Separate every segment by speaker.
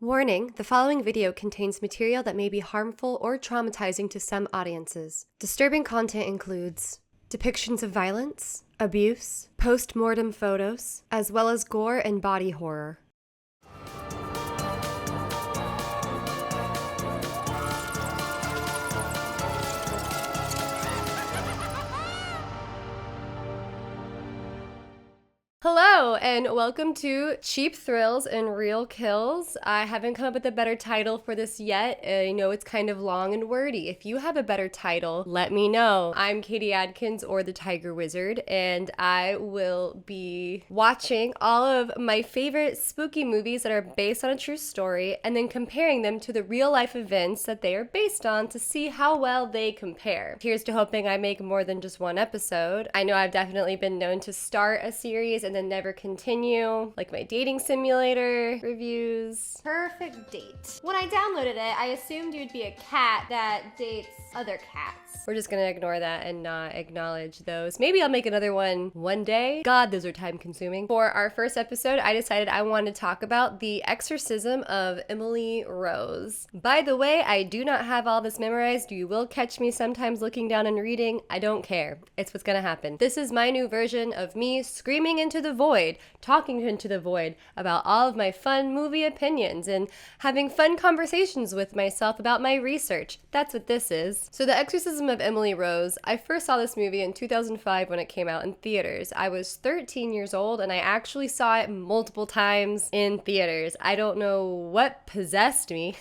Speaker 1: Warning, the following video contains material that may be harmful or traumatizing to some audiences. Disturbing content includes depictions of violence, abuse, post-mortem photos, as well as gore and body horror. Hello, and welcome to Cheap Thrills and Real Kills. I haven't come up with a better title for this yet. I know it's kind of long and wordy. If you have a better title, let me know. I'm Katie Adkins, or the Tiger Wizard, and I will be watching all of my favorite spooky movies that are based on a true story, and then comparing them to the real-life events that they are based on to see how well they compare. Here's to hoping I make more than just one episode. I know I've definitely been known to start a series and then never continue, like my dating simulator reviews. Perfect date. When I downloaded it, I assumed you'd be a cat that dates other cats. We're just gonna ignore that and not acknowledge those. Maybe I'll make another one day. God, those are time consuming. For our first episode, I decided I wanted to talk about the Exorcism of Emily Rose. By the way, I do not have all this memorized. You will catch me sometimes looking down and reading. I don't care. It's what's gonna happen. This is my new version of me screaming into the void, talking into the void about all of my fun movie opinions and having fun conversations with myself about my research. That's what this is. So the Exorcism of Emily Rose, I first saw this movie in 2005 when it came out in theaters. I was 13 years old and I actually saw it multiple times in theaters. I don't know what possessed me.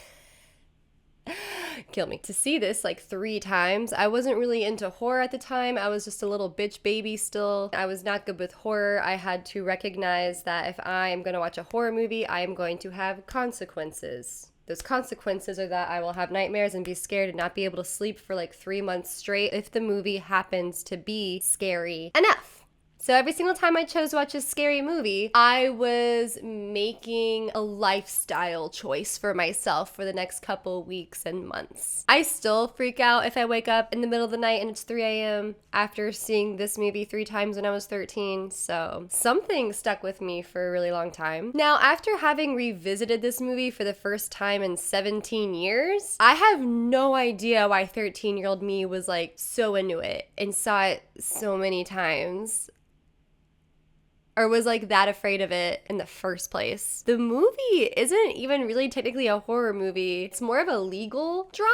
Speaker 1: Kill me. To see this like 3 times. I wasn't really into horror at the time. I was just a little bitch baby still. I was not good with horror. I had to recognize that if I am going to watch a horror movie, I am going to have consequences. Those consequences are that I will have nightmares and be scared and not be able to sleep for like 3 months straight if the movie happens to be scary enough. So every single time I chose to watch a scary movie, I was making a lifestyle choice for myself for the next couple weeks and months. I still freak out if I wake up in the middle of the night and it's 3 a.m. after seeing this movie 3 times when I was 13, so something stuck with me for a really long time. Now, after having revisited this movie for the first time in 17 years, I have no idea why 13-year-old me was like so into it and saw it so many times, or was like that afraid of it in the first place. The movie isn't even really technically a horror movie. It's more of a legal drama.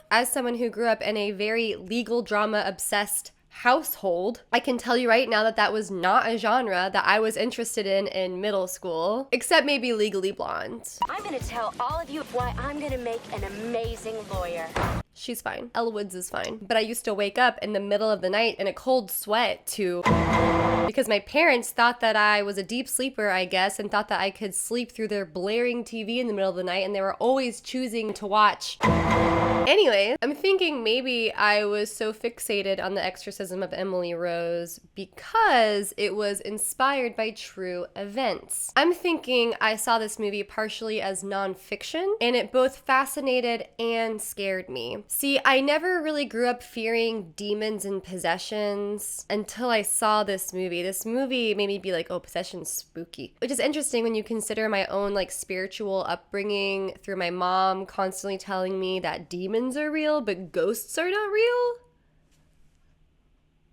Speaker 1: As someone who grew up in a very legal drama obsessed household, I can tell you right now that that was not a genre that I was interested in middle school, except maybe Legally Blonde.
Speaker 2: I'm gonna tell all of you why I'm gonna make an amazing lawyer.
Speaker 1: She's fine. Elle Woods is fine. But I used to wake up in the middle of the night in a cold sweat because my parents thought that I was a deep sleeper, I guess, and thought that I could sleep through their blaring TV in the middle of the night, and they were always choosing to watch. Anyway, I'm thinking maybe I was so fixated on the Exorcism of Emily Rose because it was inspired by true events. I'm thinking I saw this movie partially as nonfiction, and it both fascinated and scared me. See, I never really grew up fearing demons and possessions until I saw this movie. This movie made me be like, oh, possession's spooky. Which is interesting when you consider my own like spiritual upbringing through my mom constantly telling me that demons are real, but ghosts are not real.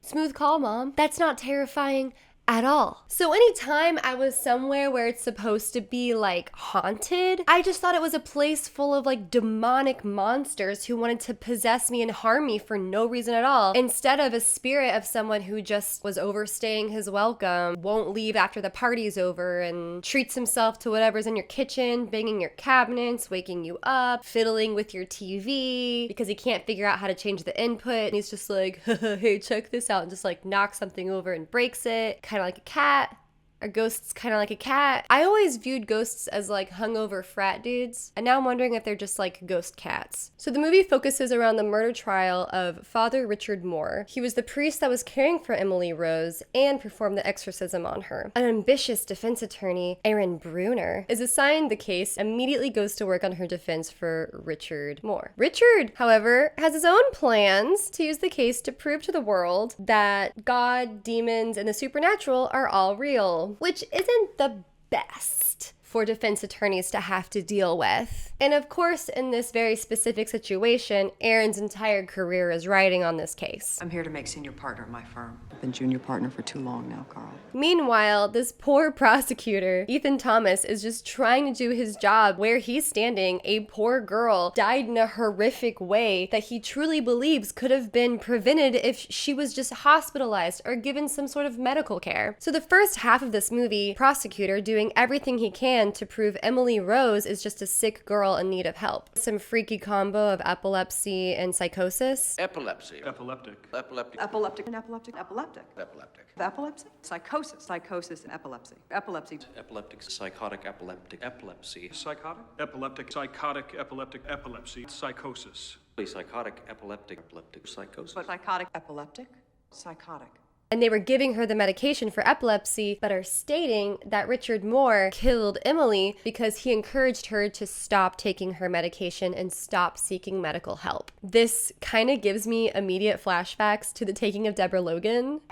Speaker 1: Smooth call, Mom. That's not terrifying at all. So anytime I was somewhere where it's supposed to be like haunted, I just thought it was a place full of like demonic monsters who wanted to possess me and harm me for no reason at all, instead of a spirit of someone who just was overstaying his welcome, won't leave after the party's over, and treats himself to whatever's in your kitchen, banging your cabinets, waking you up, fiddling with your TV because he can't figure out how to change the input, and he's just like, hey, check this out, and just like knocks something over and breaks it. Kind of like a cat. Are ghosts kind of like a cat? I always viewed ghosts as like hungover frat dudes, and now I'm wondering if they're just like ghost cats. So the movie focuses around the murder trial of Father Richard Moore. He was the priest that was caring for Emily Rose and performed the exorcism on her. An ambitious defense attorney, Aaron Bruner, is assigned the case, immediately goes to work on her defense for Richard Moore. Richard, however, has his own plans to use the case to prove to the world that God, demons, and the supernatural are all real, which isn't the best for defense attorneys to have to deal with. And of course, in this very specific situation, Aaron's entire career is riding on this case.
Speaker 3: I'm here to make senior partner of my firm. I've been junior partner for too long now, Carl.
Speaker 1: Meanwhile, this poor prosecutor, Ethan Thomas, is just trying to do his job where he's standing. A poor girl died in a horrific way that he truly believes could have been prevented if she was just hospitalized or given some sort of medical care. So the first half of this movie, prosecutor doing everything he can to prove Emily Rose is just a sick girl in need of help. Some freaky combo of epilepsy and psychosis.
Speaker 4: Epilepsy.
Speaker 5: Epileptic.
Speaker 4: Epileptic.
Speaker 3: Epileptic and epileptic. Epileptic.
Speaker 4: Epileptic.
Speaker 3: Epilepsy. Psychosis. Psychosis and epilepsy. Epilepsy.
Speaker 4: Epileptic. Psychotic. Epileptic. Epilepsy.
Speaker 5: Psychotic. Epileptic. Psychotic. Epileptic. Epilepsy. Psychosis.
Speaker 4: Psychotic. Epileptic. Epileptic. Psychosis.
Speaker 3: Psychotic. Epileptic. Psychotic.
Speaker 1: And they were giving her the medication for epilepsy, but are stating that Richard Moore killed Emily because he encouraged her to stop taking her medication and stop seeking medical help. This kind of gives me immediate flashbacks to the taking of Deborah Logan.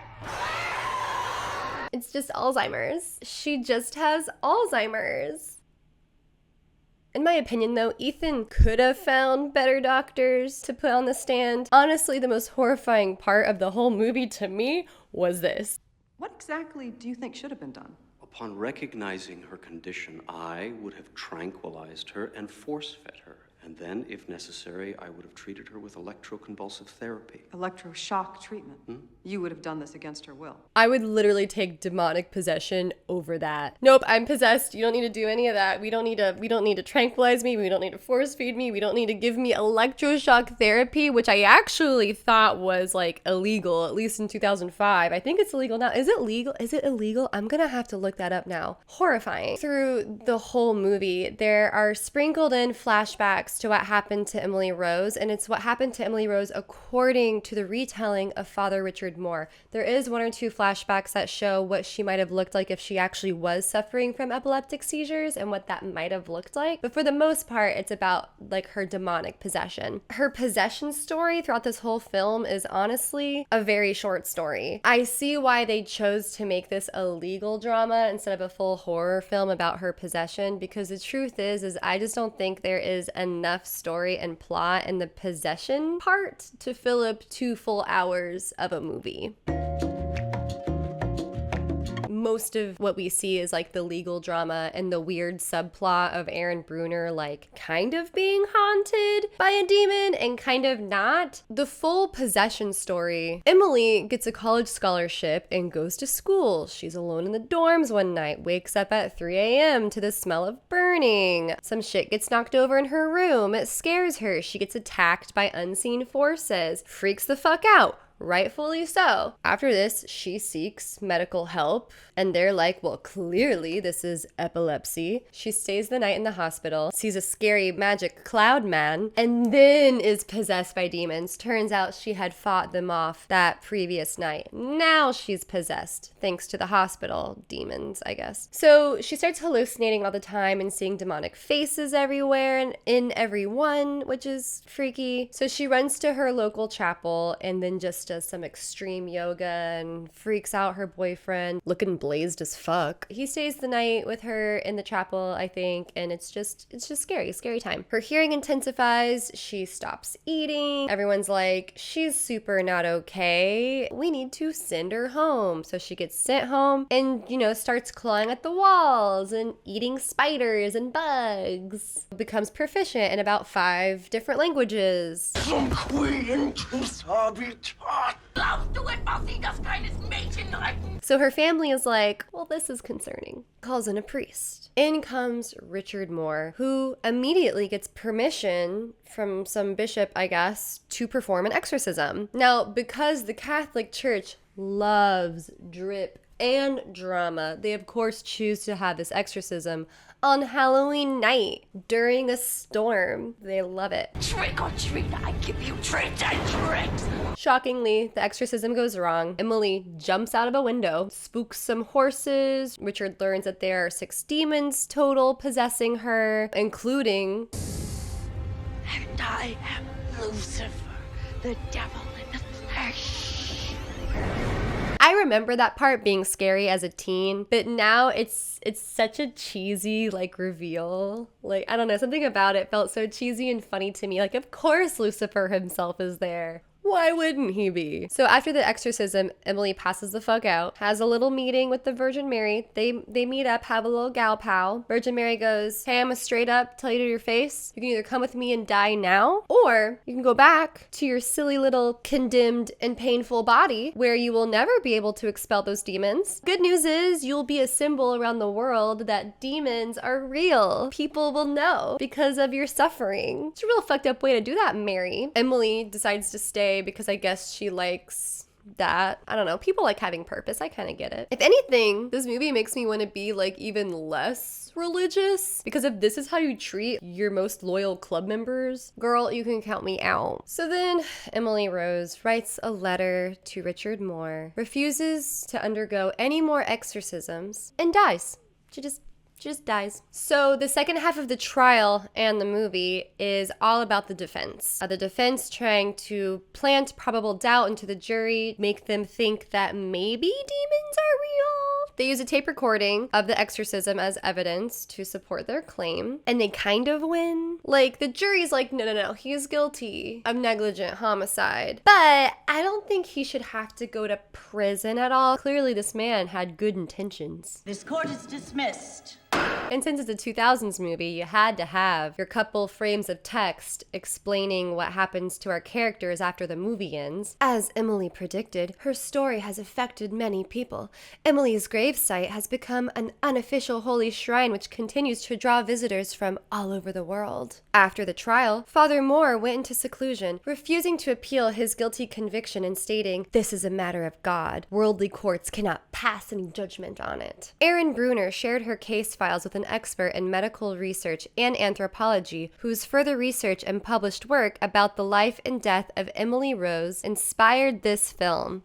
Speaker 1: It's just Alzheimer's. She just has Alzheimer's. In my opinion, though, Ethan could have found better doctors to put on the stand. Honestly, the most horrifying part of the whole movie to me was this.
Speaker 3: What exactly do you think should have been done?
Speaker 4: Upon recognizing her condition, I would have tranquilized her and force-fed her. And then, if necessary, I would have treated her with electroconvulsive therapy.
Speaker 3: Electroshock treatment. You would have done this against her will.
Speaker 1: I would literally take demonic possession over that. Nope, I'm possessed. You don't need to do any of that. We don't need to tranquilize me. We don't need to force feed me. We don't need to give me electroshock therapy, which I actually thought was like illegal, at least in 2005. I think it's illegal now. Is it legal? Is it illegal? I'm gonna have to look that up now. Horrifying. Through the whole movie, there are sprinkled in flashbacks to what happened to Emily Rose, and it's what happened to Emily Rose according to the retelling of Father Richard Moore. There is one or two flashbacks that show what she might have looked like if she actually was suffering from epileptic seizures and what that might have looked like. But for the most part, it's about like her demonic possession. Her possession story throughout this whole film is honestly a very short story. I see why they chose to make this a legal drama instead of a full horror film about her possession, because the truth is I just don't think there is enough story and plot in the possession part to fill up 2 full hours of a movie. Most of what we see is like the legal drama and the weird subplot of Aaron Bruner like kind of being haunted by a demon and kind of not. The full possession story. Emily gets a college scholarship and goes to school. She's alone in the dorms one night, wakes up at 3 a.m. to the smell of burning. Some shit gets knocked over in her room. It scares her. She gets attacked by unseen forces. Freaks the fuck out. Rightfully so. After this, she seeks medical help, and they're like, well, clearly this is epilepsy. She stays the night in the hospital, sees a scary magic cloud man, and then is possessed by demons. Turns out she had fought them off that previous night. Now she's possessed, thanks to the hospital demons, I guess. So she starts hallucinating all the time and seeing demonic faces everywhere and in everyone, which is freaky. So she runs to her local chapel and then just does some extreme yoga and freaks out her boyfriend, looking blazed as fuck. He stays the night with her in the chapel, I think, and it's just scary time. Her hearing intensifies, she stops eating. Everyone's like, she's super not okay. We need to send her home. So she gets sent home and, starts clawing at the walls and eating spiders and bugs. Becomes proficient in about 5 different languages. So her family is like, well, this is concerning. Calls in a priest. In comes Richard Moore, who immediately gets permission from some bishop, I guess, to perform an exorcism. Now, because the Catholic Church loves drip and drama, they of course choose to have this exorcism on Halloween night during a storm. They love it.
Speaker 2: Trick or treat, I give you treats and tricks.
Speaker 1: Shockingly, the exorcism goes wrong. Emily jumps out of a window, spooks some horses. Richard learns that there are 6 demons total possessing her, including...
Speaker 2: And I am Lucifer, the devil in the flesh.
Speaker 1: I remember that part being scary as a teen, but now it's such a cheesy like reveal. Like, I don't know, something about it felt so cheesy and funny to me. Like, of course Lucifer himself is there. Why wouldn't he be? So after the exorcism, Emily passes the fuck out, has a little meeting with the Virgin Mary. They meet up, have a little gal pal. Virgin Mary goes, hey, I'm gonna straight up tell you to your face, you can either come with me and die now, or you can go back to your silly little condemned and painful body where you will never be able to expel those demons. Good news is you'll be a symbol around the world that demons are real. People will know because of your suffering. It's a real fucked up way to do that, Mary. Emily decides to stay because I guess she likes that. I don't know. People like having purpose. I kind of get it. If anything, this movie makes me want to be like even less religious, because if this is how you treat your most loyal club members, girl, you can count me out. So then Emily Rose writes a letter to Richard Moore, refuses to undergo any more exorcisms, and dies. She just dies. So the second half of the trial and the movie is all about the defense. The defense trying to plant probable doubt into the jury, make them think that maybe demons are real. They use a tape recording of the exorcism as evidence to support their claim, and they kind of win. Like, the jury's like, no, he's guilty of negligent homicide. But I don't think he should have to go to prison at all. Clearly this man had good intentions.
Speaker 6: This court is dismissed.
Speaker 1: And since it's a 2000s movie, you had to have your couple frames of text explaining what happens to our characters after the movie ends. As Emily predicted, her story has affected many people. Emily's gravesite has become an unofficial holy shrine which continues to draw visitors from all over the world. After the trial, Father Moore went into seclusion, refusing to appeal his guilty conviction and stating, "This is a matter of God. Worldly courts cannot pass any judgment on it." Erin Bruner shared her case files with an expert in medical research and anthropology whose further research and published work about the life and death of Emily Rose inspired this film.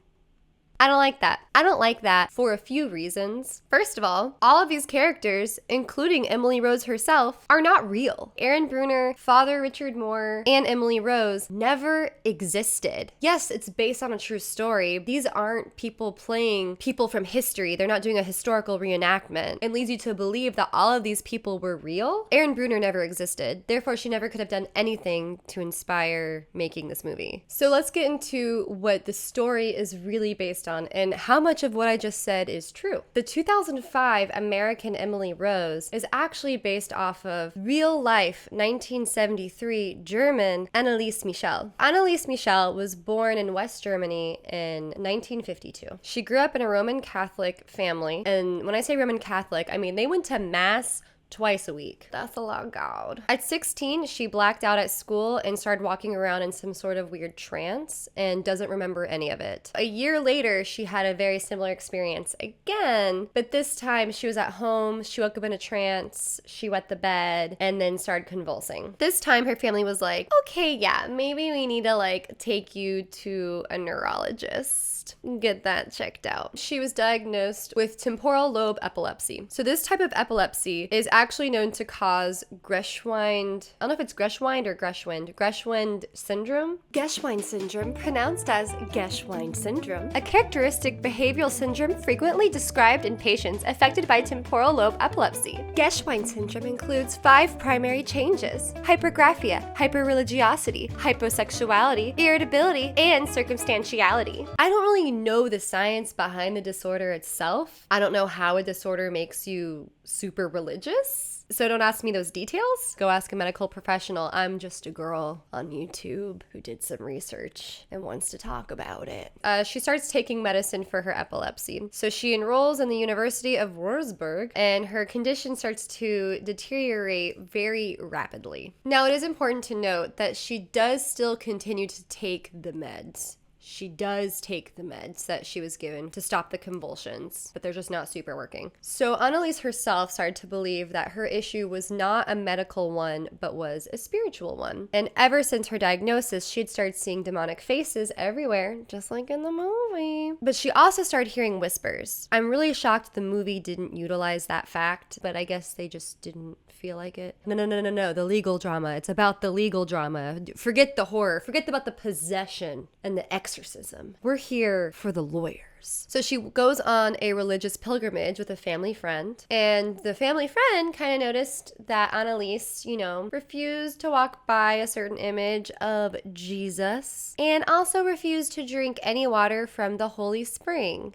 Speaker 1: I don't like that. I don't like that for a few reasons. First of all of these characters, including Emily Rose herself, are not real. Erin Bruner, Father Richard Moore, and Emily Rose never existed. Yes, it's based on a true story. These aren't people playing people from history. They're not doing a historical reenactment. It leads you to believe that all of these people were real. Erin Bruner never existed. Therefore, she never could have done anything to inspire making this movie. So let's get into what the story is really based on and how much of what I just said is true. The 2005 American Emily Rose is actually based off of real life 1973 German Anneliese Michel. Anneliese Michel was born in West Germany in 1952. She grew up in a Roman Catholic family, and when I say Roman Catholic, I mean they went to mass twice a week. That's a lot of God. At 16, she blacked out at school and started walking around in some sort of weird trance and doesn't remember any of it. A year later, she had a very similar experience again, but this time she was at home, she woke up in a trance, she wet the bed, and then started convulsing. This time her family was like, okay, yeah, maybe we need to like take you to a neurologist. Get that checked out. She was diagnosed with temporal lobe epilepsy. So this type of epilepsy is actually known to cause Geschwind, I don't know if it's Geschwind or Geschwind syndrome. Geschwind syndrome, pronounced as Geschwind syndrome, a characteristic behavioral syndrome frequently described in patients affected by temporal lobe epilepsy. Geschwind syndrome includes 5 primary changes: hypergraphia, hyperreligiosity, hyposexuality, irritability, and circumstantiality. I don't really know the science behind the disorder itself. I don't know how a disorder makes you super religious. So don't ask me those details. Go ask a medical professional. I'm just a girl on YouTube who did some research and wants to talk about it. She starts taking medicine for her epilepsy. So she enrolls in the University of Würzburg, and her condition starts to deteriorate very rapidly. Now, it is important to note that she does still continue to take the meds. She does take the meds that she was given to stop the convulsions, but they're just not super working. So Anneliese herself started to believe that her issue was not a medical one, but was a spiritual one. And ever since her diagnosis, she'd started seeing demonic faces everywhere, just like in the movie. But she also started hearing whispers. I'm really shocked the movie didn't utilize that fact, but I guess they just didn't feel like it. No, the legal drama. It's about the legal drama. Forget the horror. Forget about the possession and the exorcism. We're here for the lawyers. powers. So she goes on a religious pilgrimage with a family friend, and the family friend kind of noticed that Anneliese, refused to walk by a certain image of Jesus and also refused to drink any water from the holy spring,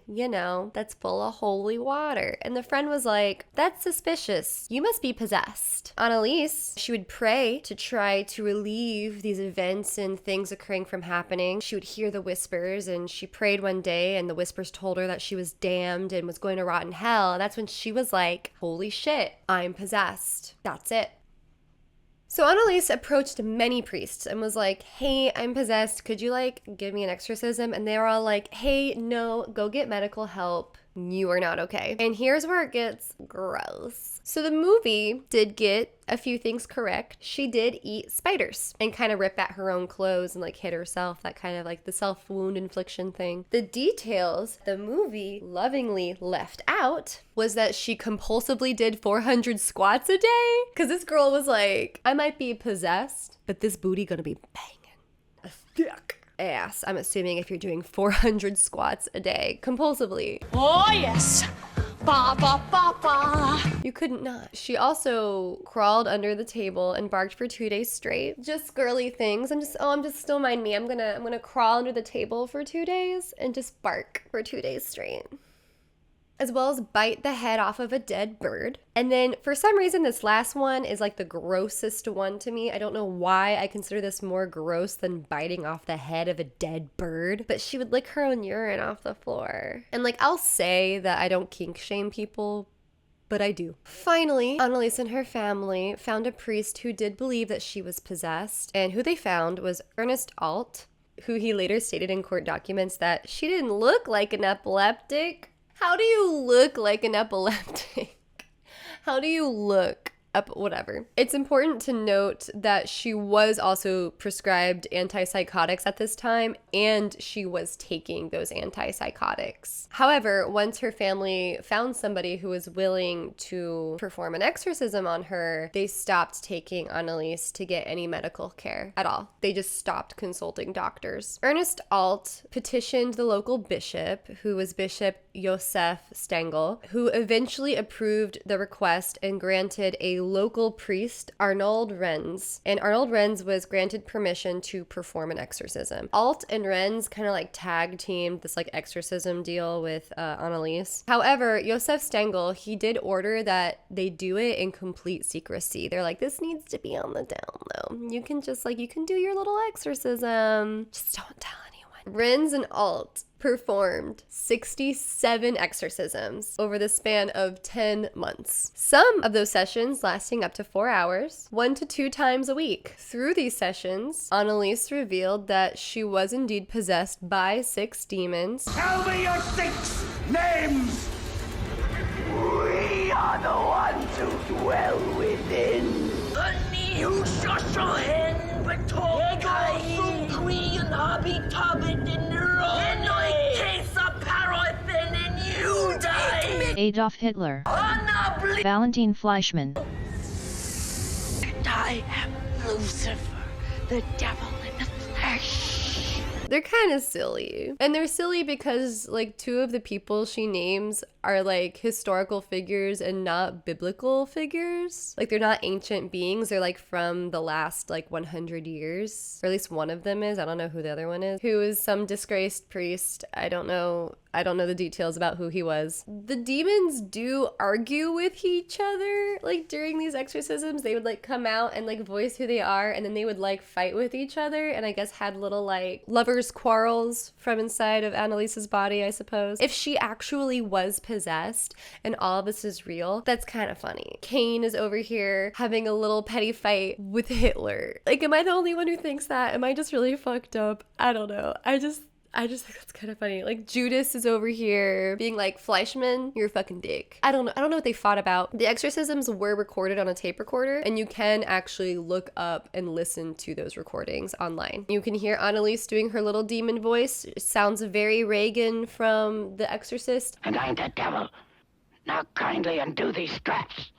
Speaker 1: that's full of holy water. And the friend was like, that's suspicious. You must be possessed. Anneliese, she would pray to try to relieve these events and things occurring from happening. She would hear the whispers, and she prayed one day, and the whispers told her that she was damned and was going to rot in hell. And that's when she was like, holy shit, I'm possessed. That's it. So Anneliese approached many priests and was like, hey, I'm possessed. Could you give me an exorcism? And they were all like, hey, no, go get medical help. You are not okay. And here's where it gets gross. So the movie did get a few things correct. She did eat spiders and kind of rip at her own clothes and hit herself, that kind of the self-wound infliction thing. The details the movie lovingly left out was that she compulsively did 400 squats a day. Because this girl was like, I might be possessed, but this booty gonna be banging. A thick ass, I'm assuming, if you're doing 400 squats a day compulsively.
Speaker 6: Oh, yes. Ba, ba, ba, ba.
Speaker 1: You couldn't not. She also crawled under the table and barked for 2 days straight. Just girly things. Don't mind me. I'm gonna crawl under the table for 2 days and just bark for 2 days straight. As well as bite the head off of a dead bird. And then for some reason, this last one is the grossest one to me. I don't know why I consider this more gross than biting off the head of a dead bird, but she would lick her own urine off the floor. And I'll say that I don't kink shame people, but I do. Finally, Anneliese and her family found a priest who did believe that she was possessed, and who they found was Ernest Alt, who he later stated in court documents that she didn't look like an epileptic. How do you look like an epileptic? How do you look whatever. It's important to note that she was also prescribed antipsychotics at this time, and she was taking those antipsychotics. However, once her family found somebody who was willing to perform an exorcism on her, they stopped taking Anneliese to get any medical care at all. They just stopped consulting doctors. Ernest Alt petitioned the local bishop, who was Bishop Josef Stengel, who eventually approved the request and granted a local priest, Arnold Renz. And Arnold Renz was granted permission to perform an exorcism. Alt and Renz kind of tag teamed this exorcism deal with Anneliese. However, Josef Stengel, he did order that they do it in complete secrecy. They're like, this needs to be on the down low. You can just you can do your little exorcism. Just don't tell anyone. Renz and Alt performed 67 exorcisms over the span of 10 months. Some of those sessions lasting up to 4 hours, 1 to 2 times a week. Through these sessions, Anneliese revealed that she was indeed possessed by 6 demons.
Speaker 7: Tell me your 6 names! We are the ones who dwell within.
Speaker 8: Adolf Hitler. Valentin Fleischmann.
Speaker 2: And I am Lucifer, the devil in the flesh.
Speaker 1: They're kind of silly. And they're silly because 2 of the people she names are historical figures and not biblical figures. They're not ancient beings. They're from the last 100 years. Or at least one of them is. I don't know who the other one is. Who is some disgraced priest. I don't know the details about who he was. The demons do argue with each other. During these exorcisms, they would come out and voice who they are, and then they would fight with each other, and I guess had little lovers quarrels from inside of Anneliese's body, I suppose. If she actually was possessed and all of this is real, that's kind of funny. Cain is over here having a little petty fight with Hitler. Am I the only one who thinks that? Am I just really fucked up? I don't know. I just think that's kind of funny. Judas is over here being Fleischmann, you're a fucking dick. I don't know what they fought about. The exorcisms were recorded on a tape recorder, and you can actually look up and listen to those recordings online. You can hear Anneliese doing her little demon voice. It sounds very Reagan from The Exorcist.
Speaker 7: And I'm the devil. Now kindly undo these straps.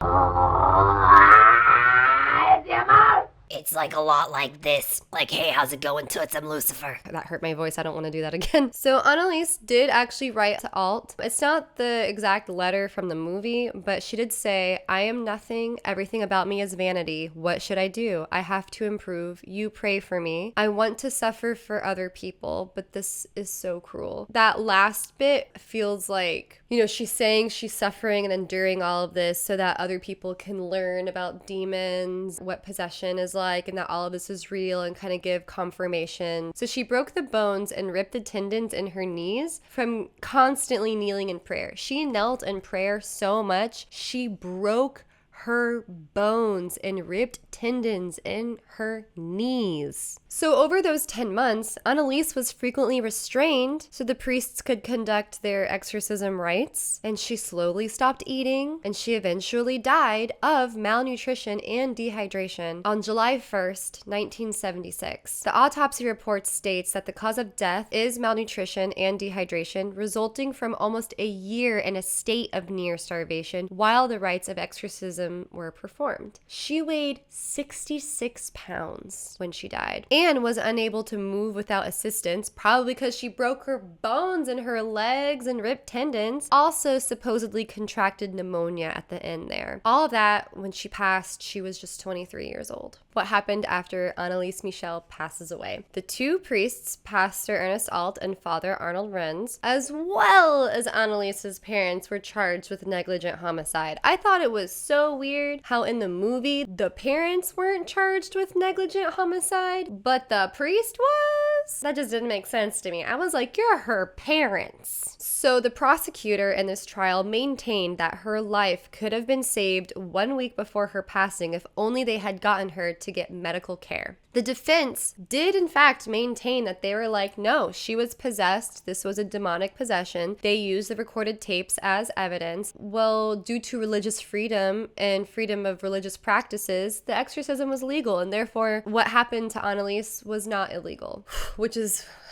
Speaker 6: It's like a lot like this. Like, hey, how's it going, Toots? I'm Lucifer.
Speaker 1: That hurt my voice. I don't want to do that again. So Anneliese did actually write to Alt. It's not the exact letter from the movie, but she did say, I am nothing. Everything about me is vanity. What should I do? I have to improve. You pray for me. I want to suffer for other people, but this is so cruel. That last bit feels like, you know, she's saying she's suffering and enduring all of this so that other people can learn about demons, what possession is like, and that all of this is real and kind of give confirmation. So she broke the bones and ripped the tendons in her knees from constantly kneeling in prayer. She knelt in prayer so much, she broke her bones and ripped tendons in her knees. So over those 10 months, Anneliese was frequently restrained so the priests could conduct their exorcism rites, and she slowly stopped eating, and she eventually died of malnutrition and dehydration on July 1st, 1976. The autopsy report states that the cause of death is malnutrition and dehydration, resulting from almost a year in a state of near starvation while the rites of exorcism were performed. She weighed 66 pounds when she died and was unable to move without assistance, probably because she broke her bones in her legs and ripped tendons. Also supposedly contracted pneumonia at the end there. All of that, when she passed, she was just 23 years old. What happened after Anneliese Michel passes away? The two priests, Pastor Ernest Alt and Father Arnold Renz, as well as Anneliese's parents, were charged with negligent homicide. I thought it was so weird how in the movie the parents weren't charged with negligent homicide, but the priest was? That just didn't make sense to me. I was like, you're her parents. So the prosecutor in this trial maintained that her life could have been saved 1 week before her passing if only they had gotten her to get medical care. The defense did in fact maintain that they were like, no, she was possessed. This was a demonic possession. They used the recorded tapes as evidence. Well, due to religious freedom and freedom of religious practices, the exorcism was legal, and therefore what happened to Anneliese was not illegal,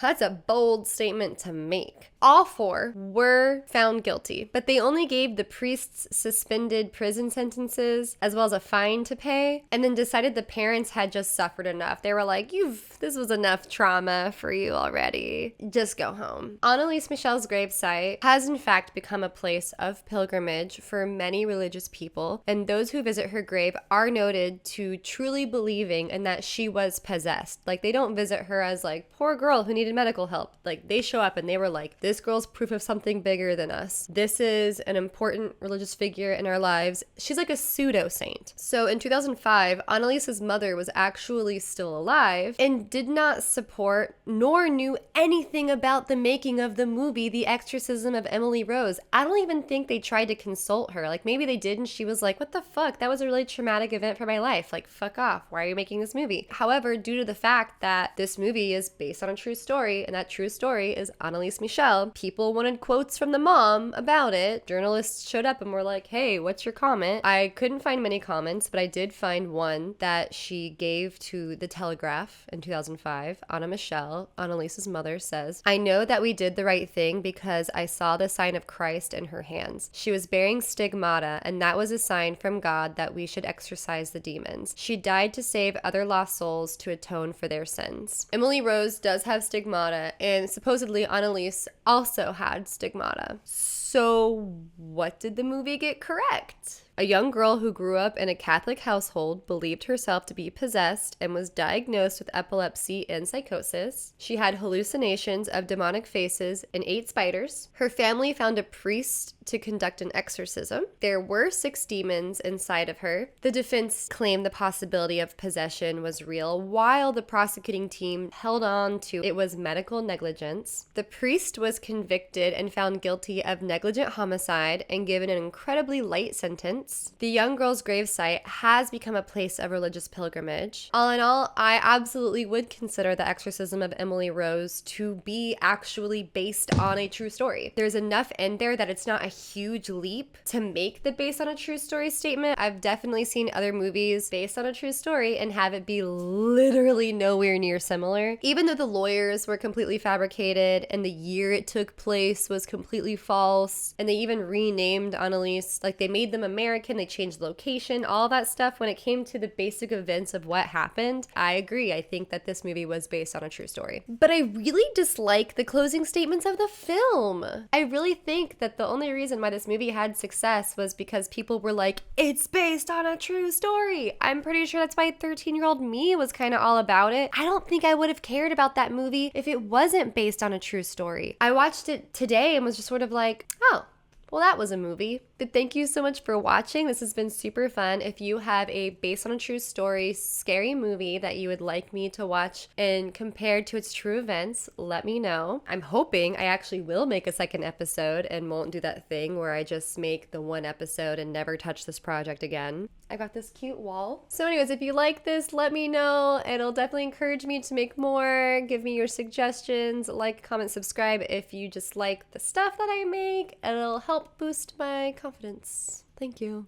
Speaker 1: that's a bold statement to make. All four were found guilty, but they only gave the priests suspended prison sentences as well as a fine to pay, and then decided the parents had just suffered enough. They were like, this was enough trauma for you already. Just go home. Anneliese Michel's gravesite has in fact become a place of pilgrimage for many religious people, and those who visit her grave are noted to truly believing in that she was possessed. Like, they don't visit her as like, poor girl who needed medical help. Like, they show up and they were like, this girl's proof of something bigger than us. This is an important religious figure in our lives. She's like a pseudo saint. So in 2005, Anneliese's mother was actually still alive and did not support nor knew anything about the making of the movie The Exorcism of Emily Rose. I don't even think they tried to consult her. Like, maybe they did and she was like, what the fuck? That was a really traumatic event for my life. Like, fuck off. Why are you making this movie? However, due to the fact that this movie is based on a true story, and that true story is Anneliese Michel, people wanted quotes from the mom about it. Journalists showed up and were like, hey, what's your comment? I couldn't find many comments, but I did find one that she gave to The Telegraph in 2005. Anna Michel, Anneliese's mother, says, I know that we did the right thing because I saw the sign of Christ in her hands. She was bearing stigmata, and that was a sign from God that we should exorcise the demons. She died to save other lost souls to atone for their sins. Emily Rose does have stigmata, and supposedly Anneliese also had stigmata. So what did the movie get correct? A young girl who grew up in a Catholic household believed herself to be possessed and was diagnosed with epilepsy and psychosis. She had hallucinations of demonic faces and ate spiders. Her family found a priest to conduct an exorcism. There were 6 demons inside of her. The defense claimed the possibility of possession was real, while the prosecuting team held on to it was medical negligence. The priest was convicted and found guilty of negligent homicide and given an incredibly light sentence. The young girl's gravesite has become a place of religious pilgrimage. All in all, I absolutely would consider The Exorcism of Emily Rose to be actually based on a true story. There's enough in there that it's not a huge leap to make the based on a true story statement. I've definitely seen other movies based on a true story and have it be literally nowhere near similar. Even though the lawyers were completely fabricated and the year it took place was completely false, and they even renamed Anneliese, like they made them American, they changed the location, all that stuff. When it came to the basic events of what happened, I agree. I think that this movie was based on a true story. But I really dislike the closing statements of the film. I really think that the only reason why this movie had success was because people were like, it's based on a true story. I'm pretty sure that's why 13-year-old me was kind of all about it. I don't think I would have cared about that movie if it wasn't based on a true story. I watched it today and was just sort of like, oh, well, that was a movie. But thank you so much for watching. This has been super fun. If you have a based on a true story scary movie that you would like me to watch and compared to its true events, let me know. I'm hoping I actually will make a second episode and won't do that thing where I just make the one episode and never touch this project again. I got this cute wall. So anyways, if you like this, let me know. It'll definitely encourage me to make more. Give me your suggestions. Like, comment, subscribe if you just like the stuff that I make. It'll help boost my confidence. Thank you.